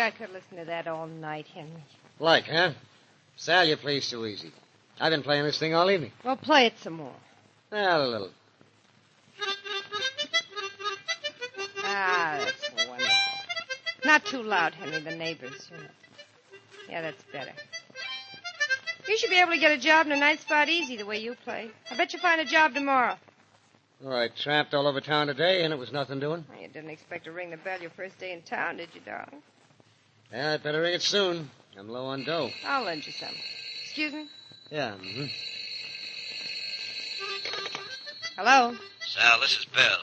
I could listen to that all night, Henry. Like, huh? Sal, you play so easy. I've been playing this thing all evening. Well, play it some more. Well, a little. Ah, that's wonderful. Not too loud, Henry, the neighbors. Yeah, that's better. You should be able to get a job in a night spot easy the way you play. I bet you'll find a job tomorrow. Oh, I tramped all over town today, and it was nothing doing. Well, you didn't expect to ring the bell your first day in town, did you, darling? Yeah, I'd better ring it soon. I'm low on dough. I'll lend you some. Excuse me? Yeah, mm-hmm. Hello? Sal, this is Bill.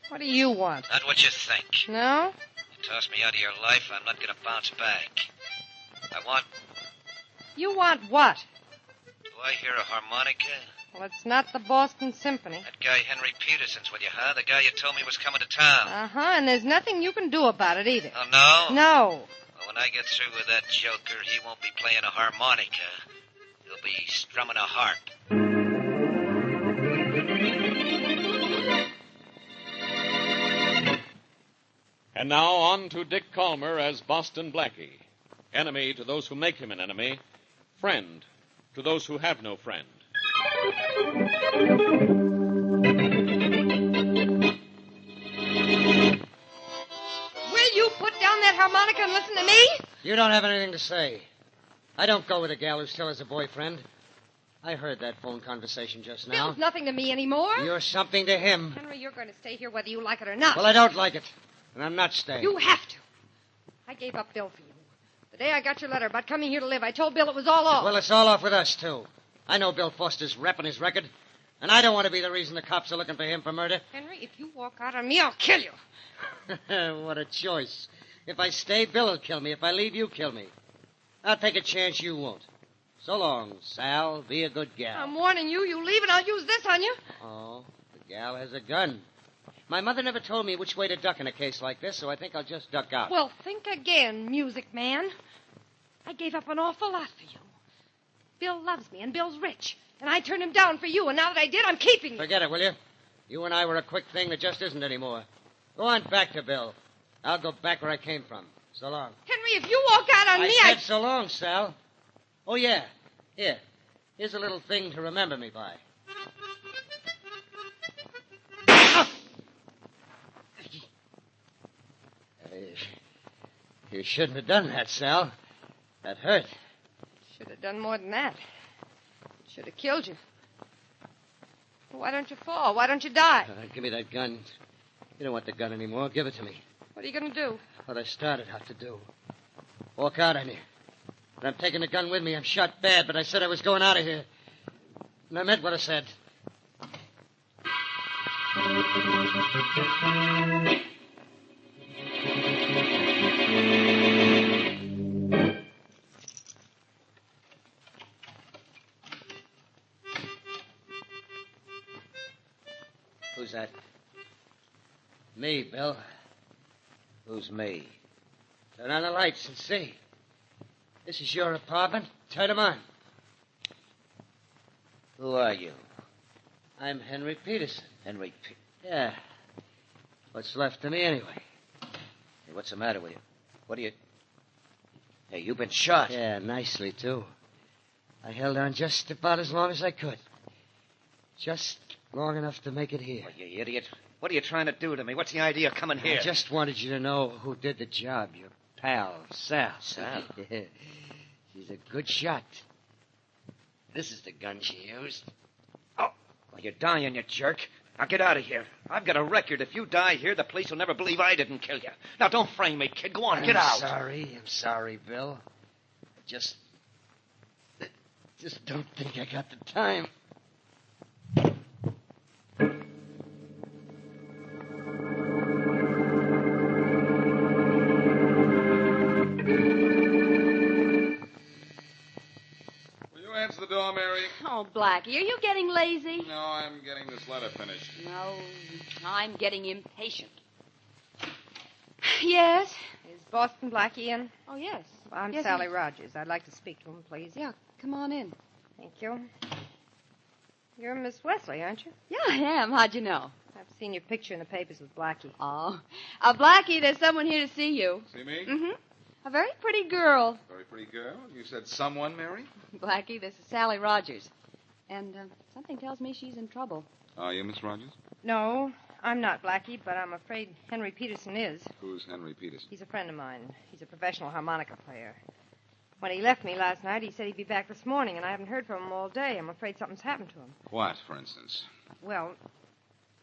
What do you want? Not what you think. No? You tossed me out of your life, I'm not going to bounce back. I want... You want what? Do I hear a harmonica? Well, it's not the Boston Symphony. That guy Henry Peterson's with you, huh? The guy you told me was coming to town. Uh-huh, and there's nothing you can do about it either. Oh, no? No. Well, when I get through with that joker, he won't be playing a harmonica. He'll be strumming a harp. And now on to Dick Calmer as Boston Blackie. Enemy to those who make him an enemy. Friend to those who have no friend. Will you put down that harmonica and listen to me? You don't have anything to say. I don't go with a gal who still has a boyfriend. I heard that phone conversation just now. Bill's nothing to me anymore. You're something to him. Henry, you're going to stay here whether you like it or not. Well, I don't like it, and I'm not staying. You have to. I gave up Bill for you. The day I got your letter about coming here to live, I told Bill it was all off. Well, it's all off with us, too. I know Bill Foster's repping his record, and I don't want to be the reason the cops are looking for him for murder. Henry, if you walk out on me, I'll kill you. What a choice. If I stay, Bill will kill me. If I leave, you kill me. I'll take a chance you won't. So long, Sal. Be a good gal. I'm warning you. You leave and I'll use this on you. Oh, the gal has a gun. My mother never told me which way to duck in a case like this, so I think I'll just duck out. Well, think again, music man. I gave up an awful lot for you. Bill loves me, and Bill's rich. And I turned him down for you, and now that I did, I'm keeping you. Forget it, will you? You and I were a quick thing that just isn't anymore. Go on back to Bill. I'll go back where I came from. So long. Henry, if you walk out on me, I said so long, Sal. Oh, yeah. Here. Here's a little thing to remember me by. You shouldn't have done that, Sal. That hurt. Should have done more than that. Should have killed you. Why don't you fall? Why don't you die? Give me that gun. You don't want the gun anymore. Give it to me. What are you going to do? What I started out to do. Walk out on you. But I'm taking the gun with me. I'm shot bad, but I said I was going out of here. And I meant what I said. Who's that? Me, Bill. Who's me? Turn on the lights and see. This is your apartment. Turn them on. Who are you? I'm Henry Peterson. Henry Yeah. What's left of me, anyway? Hey, what's the matter with you? What are you... Hey, you've been shot. Yeah, nicely, too. I held on just about as long as I could. Just long enough to make it here. Oh, you idiot. What are you trying to do to me? What's the idea of coming here? I just wanted you to know who did the job. Your pal, Sal. Sal? Yeah. She's a good shot. This is the gun she used. Oh, well, you're dying, you jerk. Now get out of here. I've got a record. If you die here, the police will never believe I didn't kill you. Now, don't frame me, kid. Go on, get out. I'm sorry, Bill. I just don't think I got the time. Answer the door, Mary. Oh, Blackie, are you getting lazy? No, I'm getting this letter finished. No, I'm getting impatient. Yes? Is Boston Blackie in? Oh, yes. Well, I'm Yes, Sally Rogers. I'd like to speak to him, please. Yeah, come on in. Thank you. You're Miss Wesley, aren't you? Yeah, I am. How'd you know? I've seen your picture in the papers with Blackie. Oh. Blackie, there's someone here to see you. See me? Mm-hmm. A very pretty girl. Very pretty girl. You said someone, Mary? Blackie, this is Sally Rogers. And something tells me she's in trouble. Are you, Miss Rogers? No, I'm not Blackie, but I'm afraid Henry Peterson is. Who's Henry Peterson? He's a friend of mine. He's a professional harmonica player. When he left me last night, he said he'd be back this morning, and I haven't heard from him all day. I'm afraid something's happened to him. What, for instance? Well,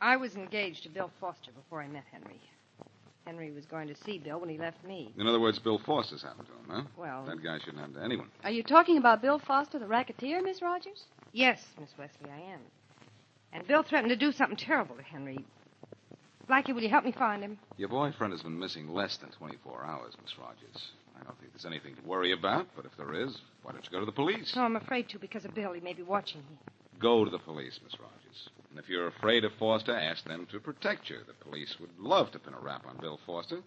I was engaged to Bill Foster before I met Henry. Henry was going to see Bill when he left me. In other words, Bill Foster's happened to him, huh? Well... That guy shouldn't happen to anyone. Are you talking about Bill Foster, the racketeer, Miss Rogers? Yes, Miss Wesley, I am. And Bill threatened to do something terrible to Henry. Blackie, will you help me find him? Your boyfriend has been missing less than 24 hours, Miss Rogers. I don't think there's anything to worry about, but if there is, why don't you go to the police? No, I'm afraid to because of Bill. He may be watching me. Go to the police, Miss Rogers. And if you're afraid of Foster, ask them to protect you. The police would love to pin a rap on Bill Foster.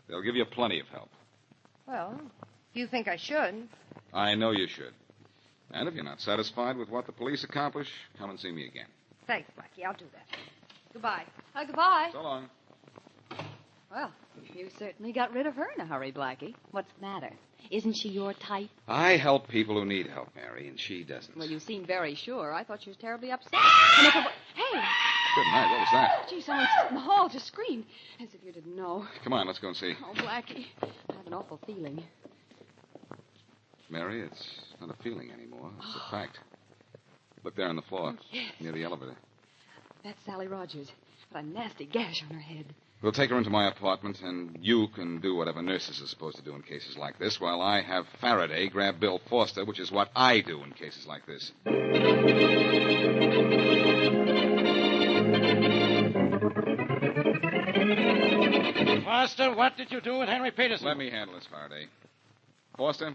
They'll give you plenty of help. Well, if you think I should. I know you should. And if you're not satisfied with what the police accomplish, come and see me again. Thanks, Blackie. I'll do that. Goodbye. Goodbye. So long. Well, you certainly got rid of her in a hurry, Blackie. What's the matter? Isn't she your type? I help people who need help, Mary, and she doesn't. Well, you seem very sure. I thought she was terribly upset. Hey! Good night. What was that? Gee, someone in the hall just screamed. As if you didn't know. Come on, let's go and see. Oh, Blackie, I have an awful feeling. Mary, it's not a feeling anymore. It's a fact. Look there on the floor, Yes. near the elevator. That's Sally Rogers. Got a nasty gash on her head. We'll take her into my apartment, and you can do whatever nurses are supposed to do in cases like this, while I have Farraday grab Bill Foster, which is what I do in cases like this. Foster, what did you do with Henry Peterson? Let me handle this, Farraday. Foster,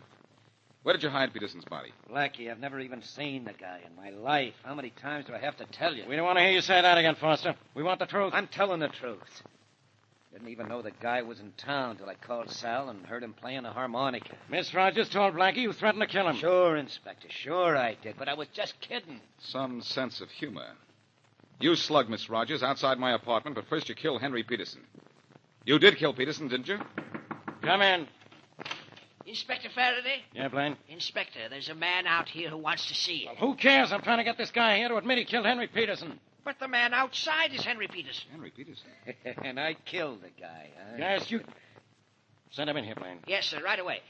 where did you hide Peterson's body? Blackie, I've never even seen the guy in my life. How many times do I have to tell you? We don't want to hear you say that again, Foster. We want the truth. I'm telling the truth. Didn't even know the guy was in town till I called Sal and heard him playing a harmonica. Miss Rogers told Blackie you threatened to kill him. Sure, Inspector, sure I did, but I was just kidding. Some sense of humor. You slugged Miss Rogers outside my apartment, but first you killed Henry Peterson. You did kill Peterson, didn't you? Come in. Inspector Farraday? Yeah, Blaine? Inspector, there's a man out here who wants to see you. Well, who cares? I'm trying to get this guy here to admit he killed Henry Peterson. But the man outside is Henry Peterson. Henry Peterson. And I killed the guy, huh? Yes, you... Send him in here, Blaine. Yes, sir, right away.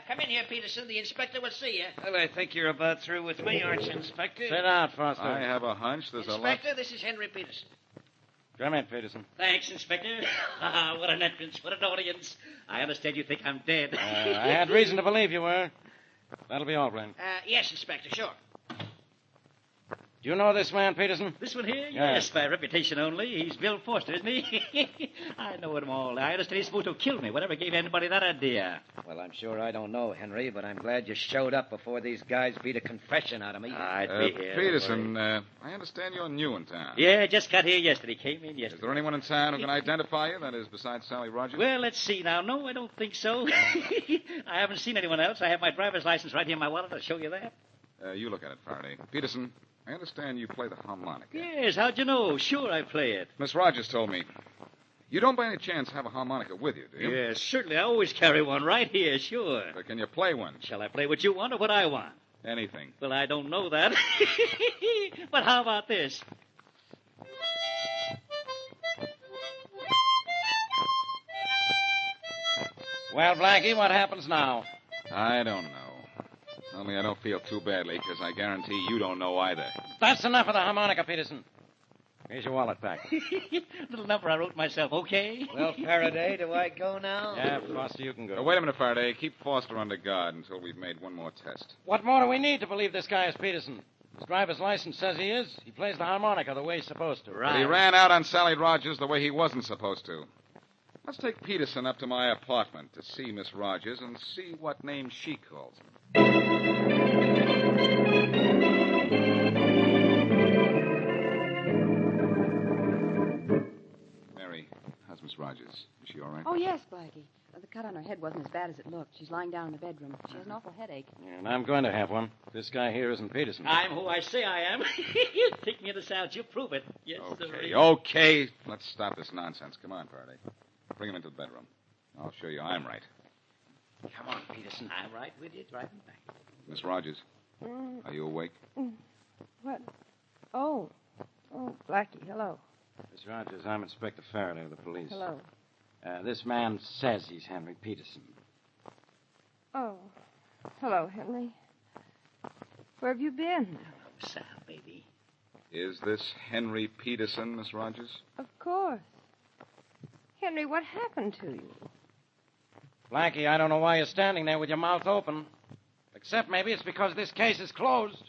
Come in here, Peterson. The inspector will see you. Well, I think you're about through with me, aren't you, Inspector? Sit down, Foster. I have a hunch there's Inspector, this is Henry Peterson. Come in, Peterson. Thanks, Inspector. What an entrance. What an audience. I understand you think I'm dead. I had reason to believe you were. That'll be all, Blaine. Yes, Inspector, sure. Do you know this man, Peterson? This one here? Yeah. Yes, by reputation only. He's Bill Foster, isn't he? I know him all. I understand he's supposed to have killed me. Whatever gave anybody that idea? Well, I'm sure I don't know, Henry, but I'm glad you showed up before these guys beat a confession out of me. I'd be here. Peterson, I understand you're new in town. Yeah, just got here yesterday. Came in Is yesterday. there anyone in town who can identify you, that is, besides Sally Rogers? Well, let's see now. No, I don't think so. I haven't seen anyone else. I have my driver's license right here in my wallet. I'll show you that. You look at it, Faraday. Peterson, I understand you play the harmonica. Yes, how'd you know? Sure, I play it. Miss Rogers told me. You don't by any chance have a harmonica with you, do you? Yes, certainly. I always carry one right here, sure. But can you play one? Shall I play what you want or what I want? Anything. Well, I don't know that. But how about this? Well, Blackie, what happens now? I don't know. Only I don't feel too badly, because I guarantee you don't know either. That's enough of the harmonica, Peterson. Here's your wallet back. Little number I wrote myself, okay? Well, Faraday, do I go now? Yeah, Foster, you can go. Wait a minute, Faraday. Keep Foster under guard until we've made one more test. What more do we need to believe this guy is Peterson? His driver's license says he is. He plays the harmonica the way he's supposed to. But he ran out on Sally Rogers the way he wasn't supposed to. Let's take Peterson up to my apartment to see Miss Rogers and see what name she calls him. Mary, how's Miss Rogers? Is she all right? Oh, yes, Blackie. The cut on her head wasn't as bad as it looked. She's lying down in the bedroom. She has an awful headache. Yeah, and I'm going to have one. This guy here isn't Peterson. I'm who I say I am. Take me to the sounds. You prove it. Yes, sir. Okay. Let's stop this nonsense. Come on, Faraday. Bring him into the bedroom. I'll show you I'm right. Come on, Peterson. I'm right with you. Driving back. Miss Rogers, are you awake? What? Oh, Blackie, hello. Miss Rogers, I'm Inspector Farraday of the police. Hello. This man says he's Henry Peterson. Oh, hello, Henry. Where have you been? Sal, baby. Is this Henry Peterson, Miss Rogers? Of course. Henry, what happened to you? Blackie, I don't know why you're standing there with your mouth open. Except maybe it's because this case is closed.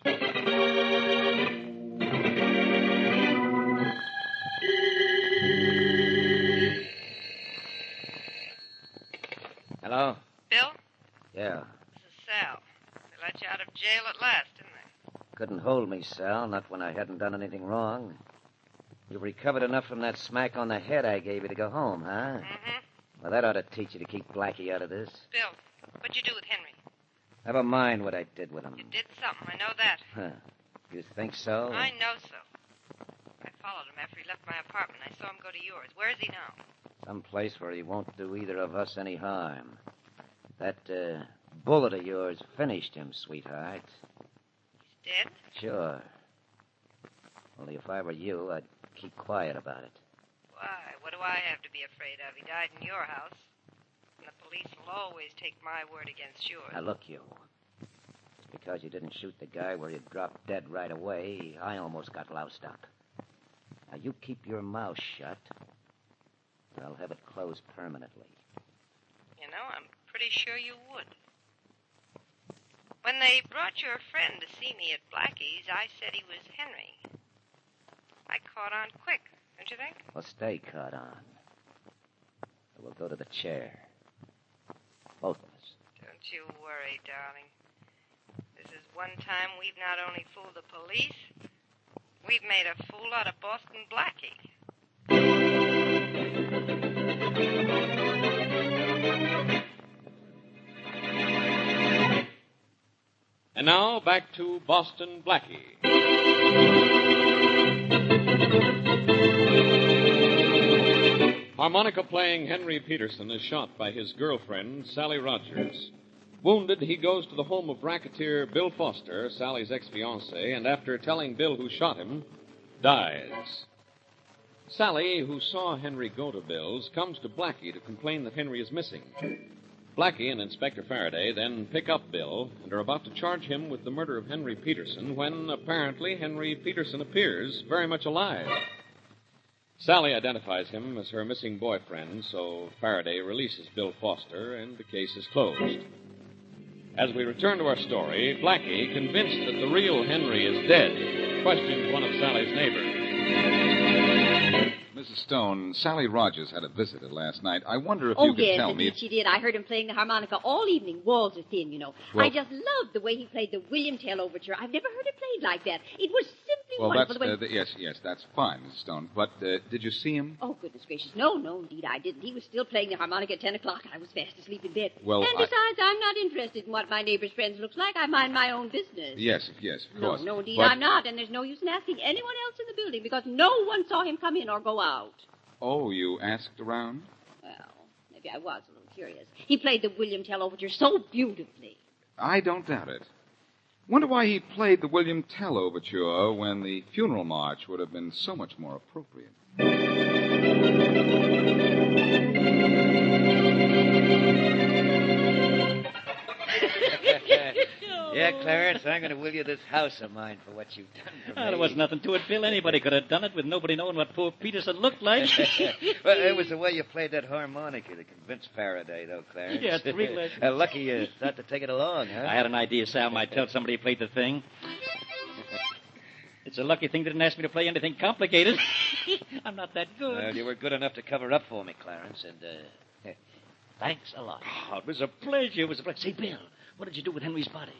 Hello? Bill? Yeah. This is Sal. They let you out of jail at last, didn't they? Couldn't hold me, Sal, not when I hadn't done anything wrong. You've recovered enough from that smack on the head I gave you to go home, huh? Mm-hmm. Well, that ought to teach you to keep Blackie out of this. Bill, what'd you do with Henry? Never mind what I did with him. You did something. I know that. Huh. You think so? I know so. I followed him after he left my apartment. I saw him go to yours. Where is he now? Some place where he won't do either of us any harm. That bullet of yours finished him, sweetheart. He's dead? Sure. Only if I were you, I'd keep quiet about it. Why? What do I have to be afraid of? He died in your house. And the police will always take my word against yours. Now, look, you. Just because you didn't shoot the guy where he dropped dead right away, I almost got loused up. Now, you keep your mouth shut, or I'll have it closed permanently. You know, I'm pretty sure you would. When they brought your friend to see me at Blackie's, I said he was Henry. I caught on quick, don't you think? Well, stay caught on. We'll go to the chair. Both of us. Don't you worry, darling. This is one time we've not only fooled the police, we've made a fool out of Boston Blackie. And now, back to Boston Blackie. Harmonica-playing Henry Peterson is shot by his girlfriend, Sally Rogers. Wounded, he goes to the home of racketeer Bill Foster, Sally's ex-fiancé, and after telling Bill who shot him, dies. Sally, who saw Henry go to Bill's, comes to Blackie to complain that Henry is missing. Blackie and Inspector Farraday then pick up Bill and are about to charge him with the murder of Henry Peterson when, apparently, Henry Peterson appears very much alive. Sally identifies him as her missing boyfriend, so Farraday releases Bill Foster, and the case is closed. As we return to our story, Blackie, convinced that the real Henry is dead, questions one of Sally's neighbors. Mrs. Stone, Sally Rogers had a visitor last night. I wonder if Oh, you could yes, tell me... indeed she did. I heard him playing the harmonica all evening. Walls are thin, you know. Well- I just loved the way he played the William Tell Overture. I've never heard it played like that. It was simply Well, wonderful. that's... the way... yes, that's fine, Mrs. Stone. But did you see him? Oh, goodness gracious. No, indeed I didn't. He was still playing the harmonica at 10 o'clock, and I was fast asleep in bed. Well, and besides, I'm not interested in what my neighbor's friends looks like. I mind my own business. Yes, of course. No, indeed But- I'm not, and there's no use in asking anyone else in the building because no one saw him come in or go out. Oh, you asked around? Well, maybe I was a little curious. He played the William Tell Overture so beautifully. I don't doubt it. Wonder why he played the William Tell Overture when the funeral march would have been so much more appropriate. Yeah, Clarence, I'm going to will you this house of mine for what you've done for me. There was nothing to it, Bill. Anybody could have done it with nobody knowing what poor Peterson looked like. Well, it was the way you played that harmonica that convinced Faraday, though, Clarence. Yeah, it's real legend. Lucky you thought to take it along, huh? I had an idea Sal might tell somebody he played the thing. It's a lucky thing they didn't ask me to play anything complicated. I'm not that good. Well, you were good enough to cover up for me, Clarence, and, thanks a lot. Oh, it was a pleasure. It was a pleasure. Say, Bill, what did you do with Henry's body?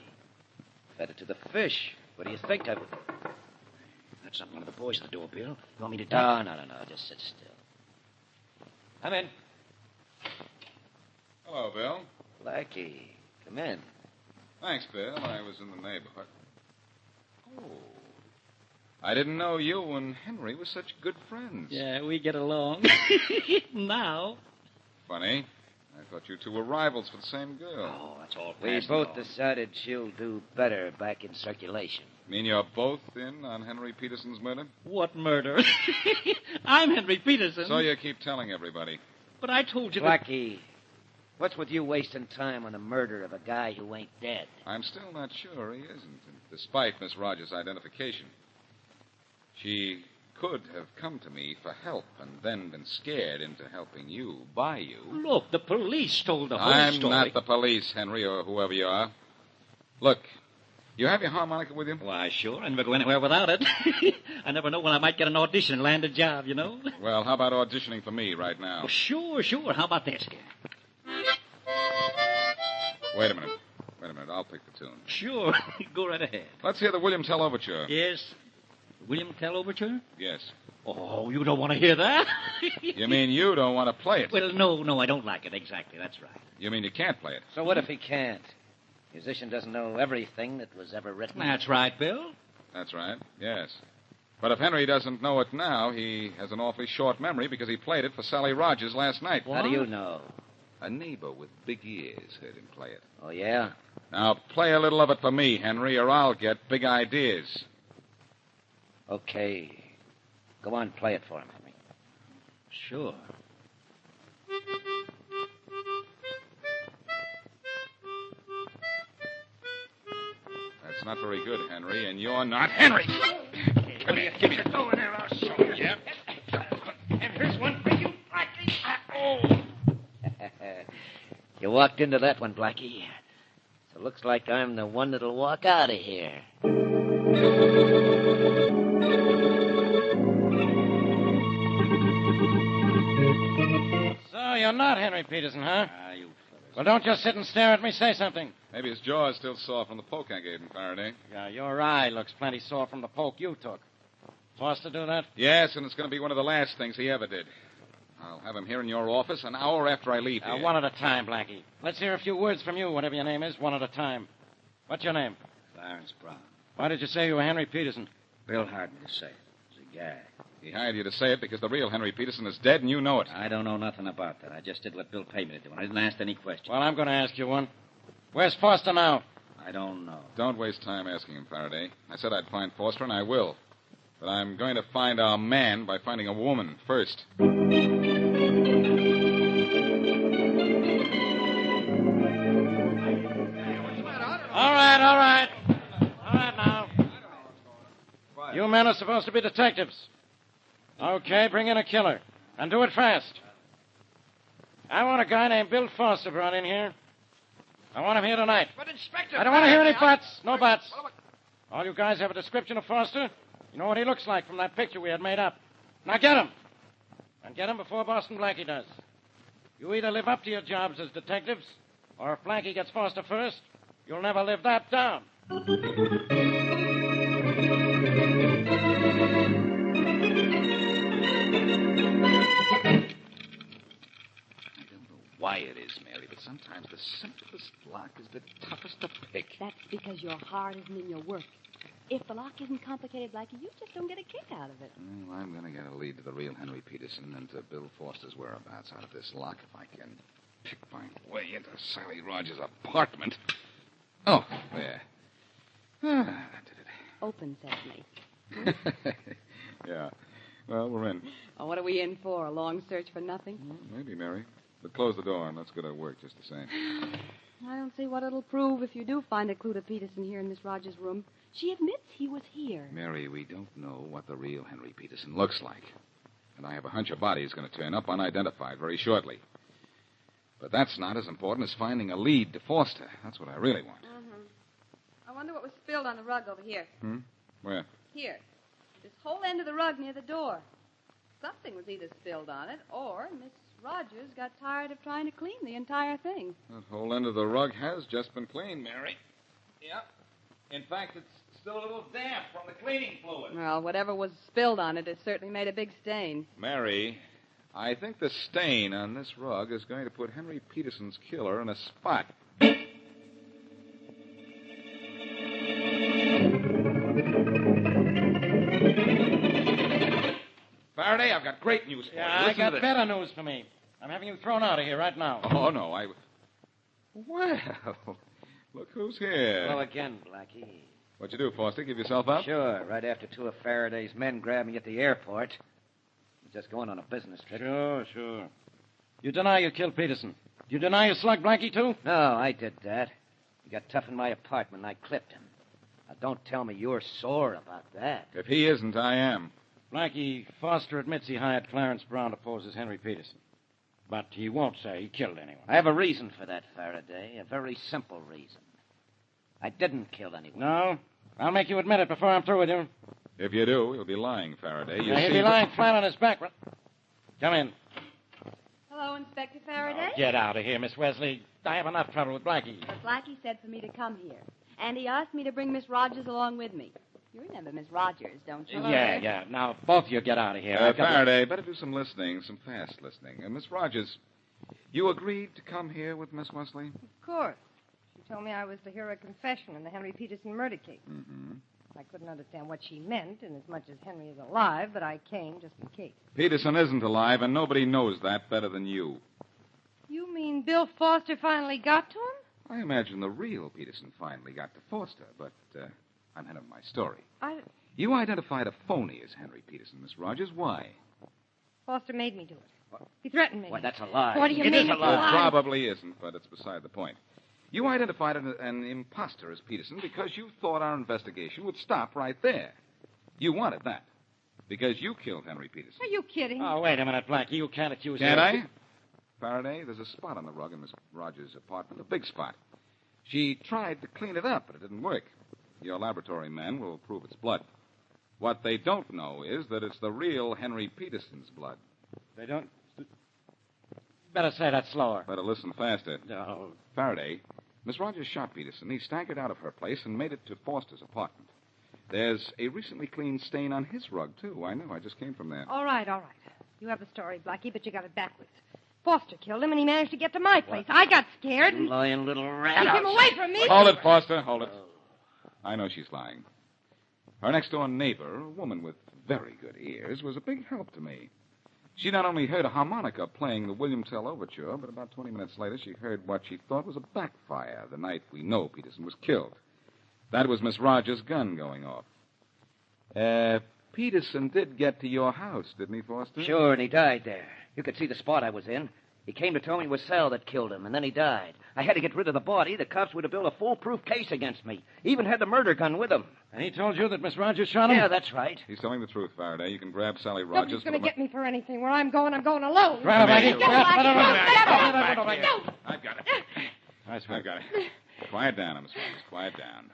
Fed it to the fish. What do you think of it? That's something of the boys at the door, Bill. You want me to do No. Just sit still. Come in. Hello, Bill. Blackie, come in. Thanks, Bill. I was in the neighborhood. Oh. I didn't know you and Henry were such good friends. Yeah, we get along. Now. Funny. I thought you two were rivals for the same girl. Oh, that's all We past both now. decided she'll do better back in circulation. Mean you're both in on Henry Peterson's murder? What murder? I'm Henry Peterson. So you keep telling everybody. But I told you that... Blackie, what's with you wasting time on the murder of a guy who ain't dead? I'm still not sure he isn't, despite Miss Rogers' identification. She could have come to me for help and then been scared into helping you, by you. Look, the police told the whole I'm story. not the police, Henry, or whoever you are. Look, you have your harmonica with you? Why, sure. I never go anywhere without it. I never know when I might get an audition and land a job, you know? Well, how about auditioning for me right now? Oh, sure. How about this? Wait a minute. I'll pick the tune. Sure. Go right ahead. Let's hear the William Tell Overture. Yes. William Tell Overture? Yes. Oh, you don't want to hear that? You mean you don't want to play it? Well, no, I don't like it. Exactly, that's right. You mean you can't play it? So what if he can't? Musician doesn't know everything that was ever written. That's right, Bill. That's right, yes. But if Henry doesn't know it now, he has an awfully short memory because he played it for Sally Rogers last night. How do you know? A neighbor with big ears heard him play it. Oh, yeah? Now, play a little of it for me, Henry, or I'll get big ideas. Okay. Go on, play it for him, Henry. Sure. That's not very good, Henry, and you're not Henry. Come here, give me the Go in there, I'll show you. Yeah. And here's one for you, Blackie. Oh. You walked into that one, Blackie. So it looks like I'm the one that'll walk out of here. So you're not Henry Peterson, huh? You Well, don't just sit and stare at me. Say something. Maybe his jaw is still sore from the poke I gave him, Faraday. Yeah, your eye looks plenty sore from the poke you took. Foster do that? Yes, and it's going to be one of the last things he ever did. I'll have him here in your office an hour after I leave here. One at a time, Blackie. Let's hear a few words from you, whatever your name is, one at a time. What's your name? Clarence Brown. Why did you say you were Henry Peterson? Bill hired me to say it. It's a guy. He hired you to say it because the real Henry Peterson is dead and you know it. I don't know nothing about that. I just did what Bill paid me to do, and I didn't ask any questions. Well, I'm going to ask you one. Where's Foster now? I don't know. Don't waste time asking him, Faraday. I said I'd find Foster, and I will. But I'm going to find our man by finding a woman first. All right now. You men are supposed to be detectives. Okay, bring in a killer. And do it fast. I want a guy named Bill Foster brought in here. I want him here tonight. But, Inspector... I don't want to hear any buts. No buts. All you guys have a description of Foster? You know what he looks like from that picture we had made up. Now get him. And get him before Boston Blackie does. You either live up to your jobs as detectives, or if Blackie gets Foster first, you'll never live that down. Why it is, Mary, but sometimes the simplest lock is the toughest to pick. That's because your heart isn't in your work. If the lock isn't complicated, Blackie, you just don't get a kick out of it. Well, I'm going to get a lead to the real Henry Peterson and to Bill Foster's whereabouts out of this lock if I can pick my way into Sally Rogers' apartment. Oh, there. That did it. Open sesame. Yeah. Well, we're in. Oh, what are we in for? A long search for nothing? Well, maybe, Mary. But close the door and let's get our work just the same. I don't see what it'll prove if you do find a clue to Peterson here in Miss Rogers' room. She admits he was here. Mary, we don't know what the real Henry Peterson looks like. And I have a hunch a body is going to turn up unidentified very shortly. But that's not as important as finding a lead to Foster. That's what I really want. I wonder what was spilled on the rug over here. Where? Here. This whole end of the rug near the door. Something was either spilled on it, or Miss Rogers got tired of trying to clean the entire thing. That whole end of the rug has just been cleaned, Mary. Yeah. In fact, it's still a little damp from the cleaning fluid. Well, whatever was spilled on it, it certainly made a big stain. Mary, I think the stain on this rug is going to put Henry Peterson's killer in a spot. Faraday, I've got great news for you. Yeah, I Listen to got this. better news for me. I'm having you thrown out of here right now. Oh, no, Well, look who's here. Hello again, Blackie. What'd you do, Foster? Give yourself up? Sure, right after two of Faraday's men grabbed me at the airport. Just going on a business trip. Sure. You deny you killed Peterson. You deny you slugged Blackie, too? No, I did that. He got tough in my apartment, and I clipped him. Now, don't tell me you're sore about that. If he isn't, I am. Blackie, Foster admits he hired Clarence Brown to pose as Henry Peterson. But he won't say he killed anyone. I have a reason for that, Faraday. A very simple reason. I didn't kill anyone. No? I'll make you admit it before I'm through with you. If you do, you'll be lying, Faraday. He'll be lying flat on his back. Come in. Hello, Inspector Farraday. Get out of here, Miss Wesley. I have enough trouble with Blackie. But Blackie said for me to come here. And he asked me to bring Miss Rogers along with me. You remember Miss Rogers, don't you? Yeah. Now, both of you get out of here. Faraday, better do some listening, some fast listening. Miss Rogers, you agreed to come here with Miss Wesley? Of course. She told me I was to hear a confession in the Henry Peterson murder case. Mm-hmm. I couldn't understand what she meant, inasmuch as Henry is alive, but I came just in case. Peterson isn't alive, and nobody knows that better than you. You mean Bill Foster finally got to him? I imagine the real Peterson finally got to Foster, but I'm ahead of my story. You identified a phony as Henry Peterson, Miss Rogers. Why? Foster made me do it. He threatened me. Why, that's a lie. What do you It mean is a it's lie. It probably isn't, but it's beside the point. You identified an imposter as Peterson because you thought our investigation would stop right there. You wanted that because you killed Henry Peterson. Are you kidding? Oh, wait a minute, Blackie. You can't accuse Can't her. I? Faraday, there's a spot on the rug in Miss Rogers' apartment, a big spot. She tried to clean it up, but it didn't work. Your laboratory men will prove it's blood. What they don't know is that it's the real Henry Peterson's blood. They don't... Better say that slower. Better listen faster. No. Faraday, Miss Rogers shot Peterson. He staggered out of her place and made it to Foster's apartment. There's a recently cleaned stain on his rug, too. I know. I just came from there. All right. You have the story, Blackie, but you got it backwards. Foster killed him, and he managed to get to my place. I got scared and... Lying little rat. Keep him away from me. Hold it, Foster. Hold it. I know she's lying. Her next-door neighbor, a woman with very good ears, was a big help to me. She not only heard a harmonica playing the William Tell Overture, but about 20 minutes later she heard what she thought was a backfire the night we know Peterson was killed. That was Miss Rogers' gun going off. Peterson did get to your house, didn't he, Foster? Sure, and he died there. You could see the spot I was in. He came to tell me it was Sal that killed him, and then he died. I had to get rid of the body. The cops would have built a foolproof case against me. Even had the murder gun with him. And he told you that Miss Rogers shot him? Yeah, that's right. He's telling the truth, Faraday. You can grab Sally Rogers. Nobody's going to get me for anything. Where I'm going alone. Grab him, Blackie. I've got it. I've got it. Quiet down, Miss Rogers. Quiet down.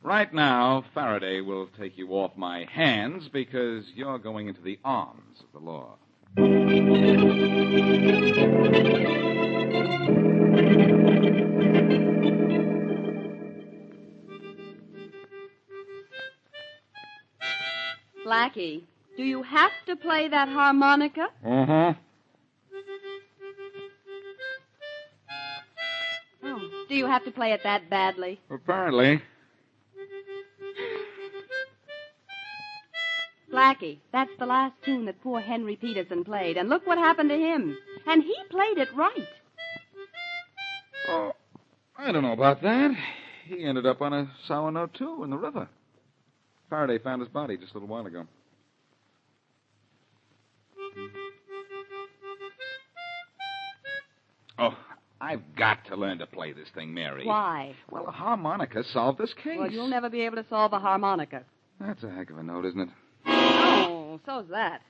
Right now, Faraday will take you off my hands because you're going into the arms of the law. Blackie, do you have to play that harmonica? Uh-huh. Oh, do you have to play it that badly? Apparently. Blackie, that's the last tune that poor Henry Peterson played, and look what happened to him. And he played it right. Oh, I don't know about that. He ended up on a sour note, too, in the river. Faraday found his body just a little while ago. Oh, I've got to learn to play this thing, Mary. Why? Well, a harmonica solved this case. Well, you'll never be able to solve a harmonica. That's a heck of a note, isn't it? Oh, so's that.